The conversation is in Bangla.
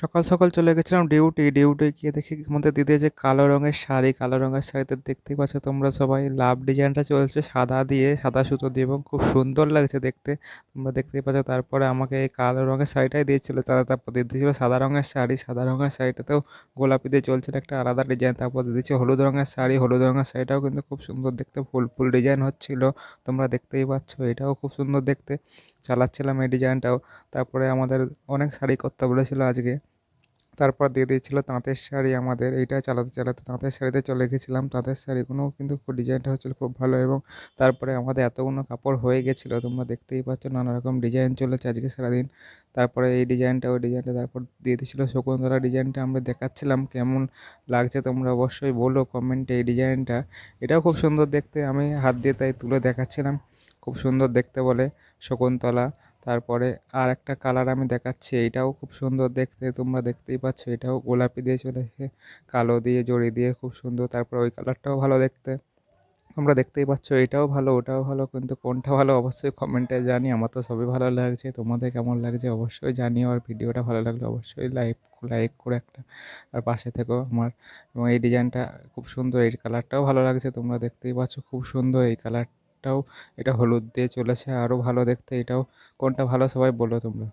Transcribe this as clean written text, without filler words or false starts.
সকাল সকাল চলে গেছিলাম ডিউটি গিয়ে দেখি আমাদের দিদি যে কালো রঙের শাড়ি, কালো রঙের শাড়িতে দেখতেই পাচ্ছ তোমরা সবাই লাভ ডিজাইনটা চলছে সাদা দিয়ে, সাদা সুতো দিয়ে, এবং খুব সুন্দর লাগছে দেখতে। তোমরা দেখতেই পাচ্ছ। তারপরে আমাকে এই কালো রঙের শাড়িটাই দিয়েছিল তারা, তারপর দিদি ছিল সাদা রঙের শাড়ি, সাদা রঙের শাড়িটাতেও গোলাপি দিয়ে চলছিল একটা আলাদা ডিজাইন। তারপর দিয়েছে হলুদ রঙের শাড়ি, হলুদ রঙের শাড়িটাও কিন্তু খুব সুন্দর দেখতে, ফুল ফুল ডিজাইন হচ্ছিল। তোমরা দেখতেই পাচ্ছ, এটাও খুব সুন্দর দেখতে। চালাচ্ছিলাম এই ডিজাইনটাও। তারপরে আমাদের অনেক শাড়ি করতে বলেছিল আজকে। তারপর দিয়ে দিয়েছিল তাঁতের শাড়ি আমাদের, এইটা চালাতে চালাতে তাঁতের শাড়িতে চলে গেছিলাম। তাঁতের শাড়িগুলোও কিন্তু খুব ডিজাইনটা হচ্ছিল খুব ভালো, এবং তারপরে আমাদের এতগুলো কাপড় হয়ে গেছিলো তোমরা দেখতেই পাচ্ছ, নানা রকম ডিজাইন চলেছে আজকে সারাদিন। তারপরে এই ডিজাইনটা ওই ডিজাইনটা তারপর দিয়ে দিয়েছিলো শকুন্তলা ডিজাইনটা, আমরা দেখাচ্ছিলাম কেমন লাগছে তোমরা অবশ্যই বলো কমেন্টে এই ডিজাইনটা। এটাও খুব সুন্দর দেখতে, আমি হাত দিয়ে তাই তুলে দেখাচ্ছিলাম, খুব সুন্দর দেখতে বলে শকুন্তলা। তারপরে আর একটা কালার আমি দেখাচ্ছি, এইটাও খুব সুন্দর দেখতে, তোমরা দেখতেই পাচ্ছ, এটাও গোলাপি দিয়ে চলেছে, কালো দিয়ে জড়ি দিয়ে খুব সুন্দর। তারপর ওই কালারটাও ভালো দেখতে, তোমরা দেখতেই পাচ্ছ। এটাও ভালো ওটাও ভালো, কিন্তু কোনটা ভালো অবশ্যই কমেন্টে জানি। আমার তো সবই ভালো লাগছে, তোমাদের কেমন লাগছে অবশ্যই জানিও। আর ভিডিওটা ভালো লাগলে অবশ্যই লাইক লাইক করে একটা আর পাশে থেকো আমার। এবং এই ডিজাইনটা খুব সুন্দর, এই কালারটাও ভালো লাগছে, তোমরা দেখতেই পাচ্ছ খুব সুন্দর এই কালারটাও। এটা হলুদ দিয়ে চলেছে, আরও ভালো দেখতে এটাও। কোনটা ভালো সবাই বলো তোমরা।